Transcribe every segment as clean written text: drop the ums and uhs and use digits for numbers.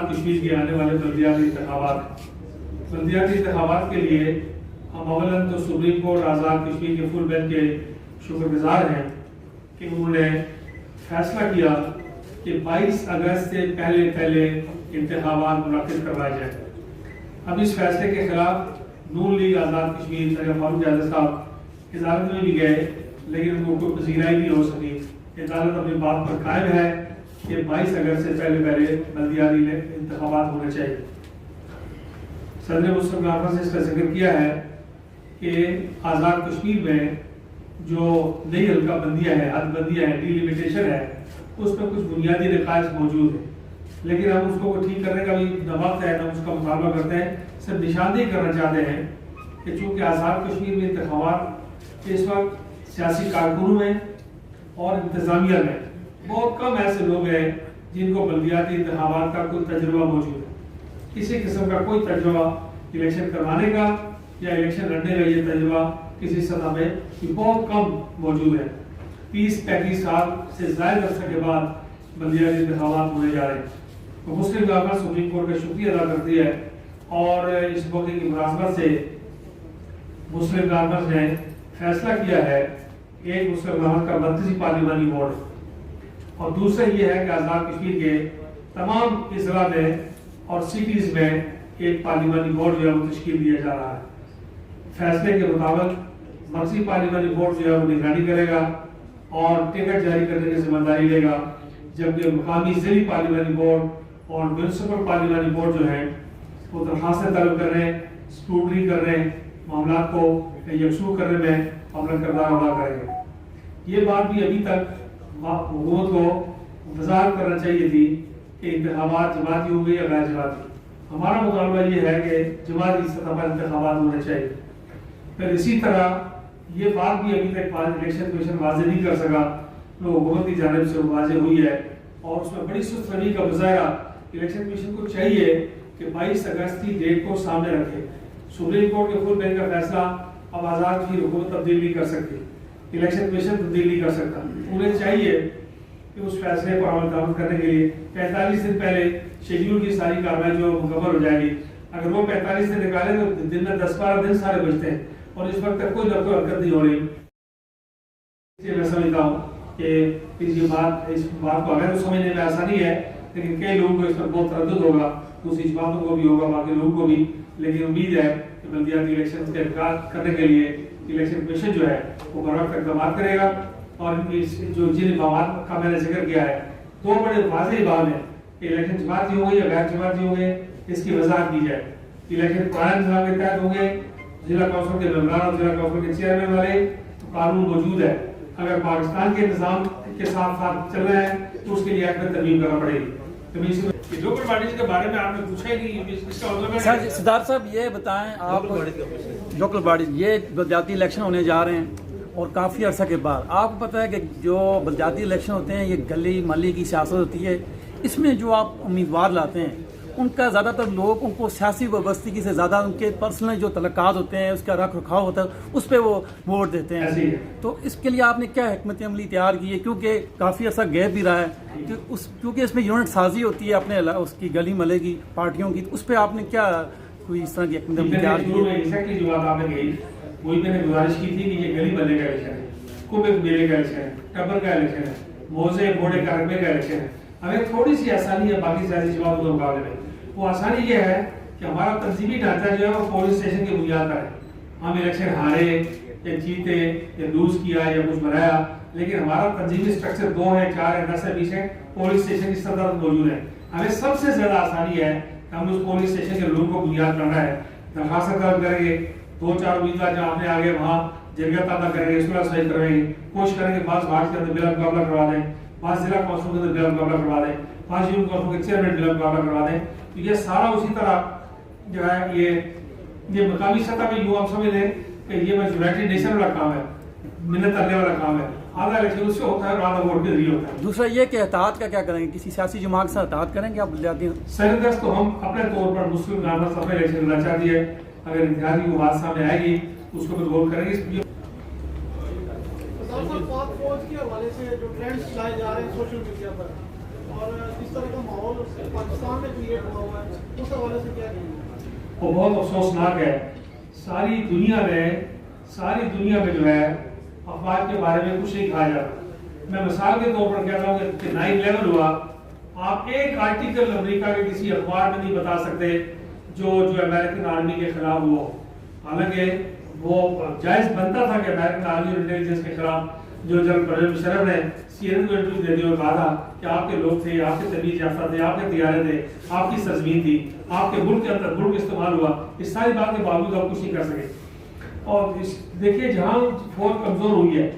آزاد کشمیر کے آنے والے بلدیاتی انتخابات ہیں۔ بلدیاتی انتخابات کے لیے ہم اولاً تو سپریم کورٹ آزاد کشمیر کے فل بینچ کے شکر گزار ہیں کہ انہوں نے فیصلہ کیا کہ 22 اگست سے پہلے انتخابات منعقد کروائے جائیں۔ اب اس فیصلے کے خلاف نون لیگ آزاد کشمیر سید فاروق جاذب صاحب عدالت میں بھی گئے، لیکن ان کو کوئی پذیرائی نہیں ہو سکی۔ عدالت اپنی بات پر قائم ہے کہ 22 اگست سے پہلے بلدیاتی انتخابات ہونے چاہیے۔ صدر مسلم کانفرنس نے اس کا ذکر کیا ہے کہ آزاد کشمیر میں جو نئی حلقہ بندیاں ہیں، حد بندیاں ہیں، ڈیلیمیٹیشن ہے، اس میں کچھ بنیادی نقائص موجود ہیں، لیکن ہم اس کو ٹھیک کرنے کا بھی نہ وقت ہے نہ اس کا مطالبہ کرتے ہیں۔ صرف نشاندہی کرنا چاہتے ہیں کہ چونکہ آزاد کشمیر میں انتخابات اس وقت سیاسی کارکنوں میں اور انتظامیہ میں بہت کم ایسے لوگ ہیں جن کو بلدیاتی انتخابات کا کوئی تجربہ موجود ہے۔ کسی قسم کا کوئی تجربہ الیکشن کروانے کا یا الیکشن لڑنے کا یہ تجربہ کسی سطح میں بہت کم موجود ہے۔ 30-35 سال سے زائد عرصے کے بعد بلدیاتی انتخابات ہونے جا رہے ہیں۔ تو مسلم کانفرنس سپریم کورٹ کا شکریہ ادا کرتی ہے، اور اس موقع کی مناسبت سے مسلم کانفرنس نے فیصلہ کیا ہے کہ ایک مسلم کانفرنس کا مرکزی پارلیمانی بورڈ، اور دوسرا یہ ہے کہ آزاد کشمیر کے تمام اضلاع میں اور سٹیز میں ایک پارلیمانی بورڈ جو ہے وہ تشکیل دیا جا رہا ہے۔ فیصلے کے مطابق مرکزی پارلیمانی بورڈ جو ہے وہ نگرانی کرے گا اور ٹکٹ جاری کرنے کی ذمہ داری لے گا، جبکہ مقامی ضلعی پارلیمانی بورڈ اور میونسپل پارلیمانی بورڈ جو ہیں وہ درخواستیں طلب کر رہے ہیں، اسکروٹنی کر رہے ہیں، معاملات کو یکسو کرنے میں اپنا کردار ادا کریں گے۔ یہ بات بھی ابھی تک حکومت کو وضاحت کرنا چاہیے تھی کہ انتخابات جماعتی ہوں گے یا غیر جماعتی۔ ہمارا مطالبہ یہ ہے کہ جماعتی سطح پر انتخابات ہونے چاہیے۔ پھر اسی طرح یہ بات بھی ابھی تک الیکشن کمیشن واضح نہیں کر سکا، جو حکومت کی جانب سے واضح ہوئی ہے، اور اس میں بڑی سست روی کا مظاہرہ الیکشن کمیشن کو چاہیے کہ 22 اگست کی ڈیٹ کو سامنے رکھے۔ سپریم کورٹ کے فل بینچ کا فیصلہ اب آزاد کی حکومت تبدیل نہیں کر سکتی، الیکشن کمیشن تبدیل نہیں کر سکتا۔ انہیں چاہیے کہ اس فیصلے کو عمل درآمد کرنے کے لیے 45 دن پہلے شیڈیول کی ساری کارروائی جو مکمل ہو جائے گی۔ اگر وہ 45 دن نکالیں تو دن میں 10-12 دن سارے بچتے ہیں، اور اس وقت تک کوئی حرکت نہیں ہو رہی۔ میں سمجھتا ہوں کہ اس بات کو اگر تو سمجھنے میں آسانی ہے، لیکن کئی لوگوں کو اس پر بہت تردد ہوگا، دوسری جماعتوں کو بھی ہوگا، باقی لوگوں کو بھی، لیکن امید ہے کہ بلدیاتی الیکشن کا انعقاد کرنے کے لیے الیکشن کمیشن جو ہے وہ بر وقت اقدامات کرے گا۔ اور جو جن اقدامات کا میں نے ذکر کیا ہے، دو بڑے واضح بات ہیں کہ الیکشن جماعتی ہوں گے یا غیر جماعتی ہوں گے، اس کی وضاحت کی جائے۔ الیکشن قانون نظام کے تحت ہوں گے، ضلع کونسل کے ممبران اور ضلع کونسل کے چیئرمین والے قانون موجود ہے۔ اگر پاکستان کے نظام کے ساتھ چل رہے ہیں تو اس کے لیے ایکٹ میں ترمیم کرنا پڑے گی۔ لوکل باڈیز کے بارے میں آپ نے پوچھا ہی نہیں، اس کا مطلب ہے صدارت صاحب یہ بتائیں آپ، لوکل باڈیز یہ بلدیاتی الیکشن ہونے جا رہے ہیں اور کافی عرصہ کے بعد آپ کو پتہ ہے کہ جو بلدیاتی الیکشن ہوتے ہیں یہ گلی محلے کی سیاست ہوتی ہے، اس میں جو آپ امیدوار لاتے ہیں ان کا زیادہ تر لوگ ان کو سیاسی وابستگی سے زیادہ ان کے پرسنل جو تعلقات ہوتے ہیں، اس کا رکھ رکھاؤ ہوتا ہے، اس پہ وہ ووٹ دیتے ہیں۔ تو اس کے لیے آپ نے کیا حکمت عملی تیار کی ہے؟ کیونکہ کافی عرصہ گیپ بھی رہا ہے، کیونکہ اس میں یونٹ سازی ہوتی ہے اپنے اس کی گلی محلے کی پارٹیوں کی، اس پہ آپ نے کیا کوئی اس طرح کی حکمت عملی تیار کی ہے؟ جو بات آپ نے کہی وہی میں نے گزارش کی تھی کہ یہ گلی محلے کا الیکشن ہے، کبے میلے کا الیکشن ہے، ٹبر کا الیکشن ہے، موزے بوڑے کا رقبے کا الیکشن ہے۔ ہمیں تھوڑی سی آسانی ہے باقی سیاسی جماعتوں کے مقابلے میں۔ وہ آسانی یہ ہے کہ ہمارا تنظیمی ڈھانچہ جو ہے وہ پولیس اسٹیشن کی بنیاد پر ہے۔ ہم الیکشن ہارے یا جیتے یا لوز کیا یا کچھ بنایا، لیکن ہمارا تنظیمی اسٹرکچر 2 ہے، 4 ہے، 10 ہے، 20 ہے، پولیس اسٹیشن کی سطح پر موجود ہے۔ ہمیں سب سے زیادہ آسانی ہے کہ ہم اس پولیس اسٹیشن کے لوگوں کو بنیاد کرنا ہے، درخواست طلب کریں گے، 2-4 امیدوار جہاں اپنے آگے وہاں جرگہ طلب کریں گے، اس کو صحیح کروائیں گے، کوشش کریں گے بعض وارڈ کے اندر بلا مقابلہ کروا دیں، بعض ضلع کونسل کے اندر بلا مقابلہ کروا دیں، بعض یونین کونسل کے چیئرمین بلا مقابلہ کروا دیں۔ تو یہ سارا اسی طرح جو ہے یہ مقامی سطح پہ یوں آپ سمجھ لیں کہ یہ یونائٹڈ نیشن والا کام ہے، منت کرنے والا کام ہے۔ آدھا الیکشن اس سے ہوتا ہے اور آدھا ووٹ کے ذریعے ہوتا ہے۔ دوسرا یہ کہ احتیاط کا کیا کریں گے؟ کسی سیاسی جماعت سے احتیاط کریں گے آپ بلدیاتی؟ سرگرست تو ہم اپنے طور پر مسلم کانفرنس اپنے الیکشن لڑنا چاہتی ہے، اگر انتخابی کو بات سامنے آئے گی اس کو بھی غور کریں گے۔ پاک فوج کے حوالے سے جو ٹرینڈز چلائے جا رہے ہیں سوشل میڈیا پر، اور اس طرح کا ماحول پاکستان میں کریٹ ہوا ہوا ہے، اس حوالے سے کیا کہیں گے؟ وہ بہت افسوسناک ہے. ساری دنیا میں جو ہے افواج کے بارے میں کچھ نہیں کہا جاتا. میں مثال کے طور پر کہتا ہوں کہ 9/11 ہوا، آپ ایک آرٹیکل امریکہ کے کسی اخبار میں نہیں بتا سکتے جو امریکن آرمی کے خلاف ہوا. حالانکہ وہ جائز بنتا تھا کہ امریکن آرمی اور انٹیلیجنس کے خلاف جو جنرل پرویز مشرف نے CNN کو انٹرویو دیتے ہوئے کہا تھا کہ آپ کے لوگ تھے، آپ کے تمیز یافتہ تھے، آپ کے طیارے تھے، آپ کی سرزمین تھی، آپ کے ملک کے اندر ملک استعمال ہوا. اس ساری بات کے باوجود آپ کچھ نہیں کر سکے. اور دیکھیے جہاں فوج کمزور ہوئی ہے،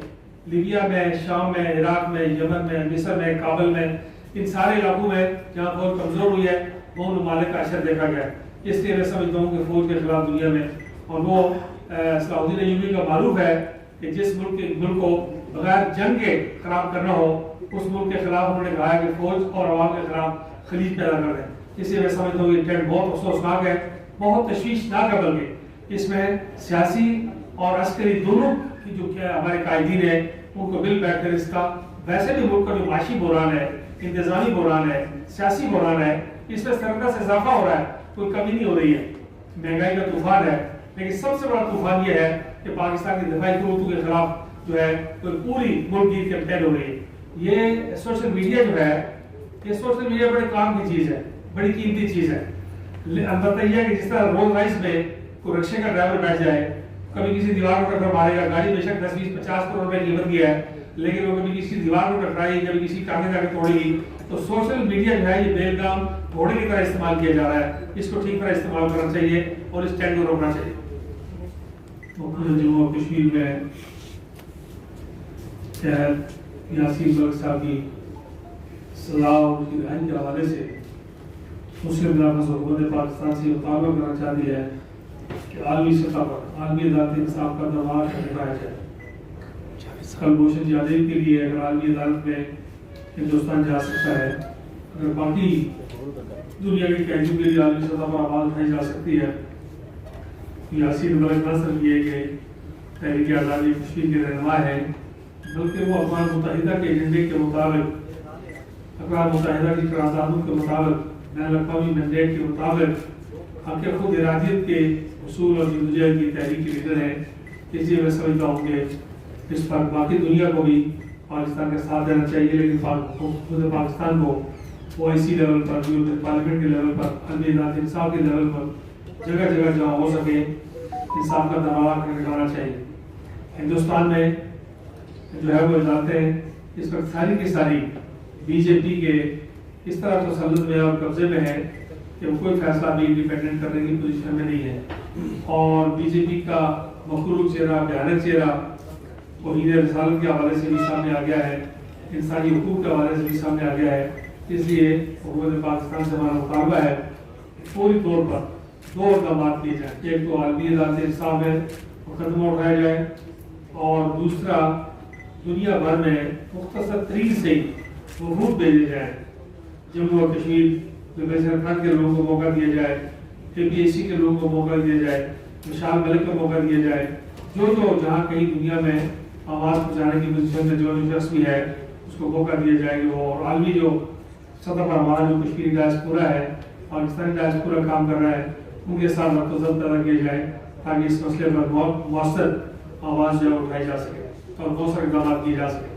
لیبیا میں، شام میں، عراق میں، یمن میں، مصر میں، کابل میں، ان سارے علاقوں میں جہاں فوج کمزور ہوئی ہے وہ ممالک کا اثر دیکھا گیا ہے. اس لیے میں سمجھتا ہوں کہ فوج کے خلاف دنیا میں، اور وہ صلاح الدین ایوبی کا معروف ہے کہ جس ملک کو بغیر جنگ کے خراب کرنا ہو اس ملک کے خلاف انہوں نے کہا ہے کہ فوج اور عوام کے خلاف خلیج پیدا کر دیں. اس لیے میں سمجھتا ہوں یہ ٹرینڈ بہت افسوسناک ہے، بہت تشویشناک ہے. بلکہ اس میں سیاسی اور عسکری دونوں کی جو کیا ہمارے قائدین ہیں ان کو مل بیٹھ کر اس کا ویسے بھی ملک کا جو معاشی بحران ہے، انتظامی بحران ہے، سیاسی بحران ہے، اس میں سرگرم سے اضافہ ہو رہا ہے، کوئی کمی نہیں ہو رہی ہے. مہنگائی کا طوفان ہے، لیکن سب سے بڑا طوفان یہ ہے کہ پاکستان کی دفاعی قوتوں کے خلاف جو ہے پوری ملک کی کیمپین ہو رہی ہے. یہ سوشل میڈیا جو ہے، یہ سوشل میڈیا بڑے کام کی چیز ہے، بڑی قیمتی چیز ہے. البتہ یہ ہے کہ جس طرح رولز رائس میں کوئی رکشے کا ڈرائیور بیٹھ جائے، کبھی کسی دیوار کو ٹکر مارے گا، گاڑی بے شک 10 20 50 کروڑ روپے قیمت کی ہے، لیکن وہ کبھی کسی دیوار کو ٹکرائے گی، کبھی کسی ٹانگے جا کے توڑے گی. تو سوشل میڈیا جو ہے یہ بیلگام گھوڑے کی طرح استعمال کیا جا رہا ہے. اس کو ٹھیک طرح استعمال کرنا چاہیے اور اس ٹرینڈ کو روکنا چاہیے. جموں کشمیر میں یاسین ملک صاحب کی سزا اور کی رہائی کے حوالے سے مسلم لیگ حکومت پاکستان سے مطالبہ کرنا چاہتی ہے کہ عالمی سطح پر عالمی عدالت انصاف کا دروازہ کھٹکھٹایا جائے. کل موشن جادیب کے لیے اگر عالمی عدالت میں ہندوستان جا سکتا ہے، اگر باقی دنیا کے قیدیوں کے لیے عالمی سطح پر آواز اٹھائی جا سکتی ہے، یاسین ملک نہ صرف یہ کہ تحریک آزادی کشمیر کے رہنما ہے، بلکہ وہ اقوام متحدہ کے ایجنڈے کے مطابق، اقوام متحدہ کی قراردادوں کے مطابق، بین الاقوامی مینڈیٹ کے مطابق حق خود ارادیت کے اصول اور جدوجہد کی تحریک کے لیڈر ہیں. اس لیے میں سمجھتا ہوں کہ اس پر باقی دنیا کو بھی پاکستان کا ساتھ دینا چاہیے، لیکن خود پاکستان کو OIC لیول پر، پارلیمنٹ کے لیول پر، عالمی عدالت انصاف کے لیول پر جگہ جگہ جہاں ہو سکے انصاف کا دروازہ کھٹکھٹانا چاہیے. ہندوستان میں جو ہے وہ عدالتیں اس وقت ساری کی ساری BJP کے اس طرح تسلط میں اور قبضے میں ہے کہ وہ کوئی فیصلہ بھی انڈیپینڈنٹ کرنے کی پوزیشن میں نہیں ہے. اور BJP کا مخلوق چہرہ، بھیانک چہرہ توہین رسالت کے حوالے سے بھی سامنے آ گیا ہے، انسانی حقوق کے حوالے سے بھی سامنے آ گیا ہے. اس لیے حکومت پاکستان سے ہمارا مطالبہ ہے فوری طور پر 2 اقدامات کیے جائیں. ایک تو عالمی عدالت انصاف ہے وہ ختم اٹھایا جائے، اور دوسرا دنیا بھر میں مختصر ترین سے وفود بھیجے جائیں. جموں و کشمیر میں خان کے لوگوں کو موقع دیا جائے، APAC کے لوگوں کو موقع دیا جائے، مشال ملک کو موقع دیا جائے. جو جہاں کہیں دنیا میں آواز پہنچانے کی پوزیشن میں جو شخص بھی ہے اس کو موقع دیا جائے گا. اور عالمی جو سطح پر ہمارا جو کشمیری ڈائسپورا ہے، پاکستانی ڈائسپورا کام کر رہا ہے، ان کے ساتھ ربط و ضبط پیدا کیا جائے تاکہ اس مسئلے پر بہت مؤثر آواز جو اٹھائی جا سکے اور بہت سارے اقدامات کیے جا سکے.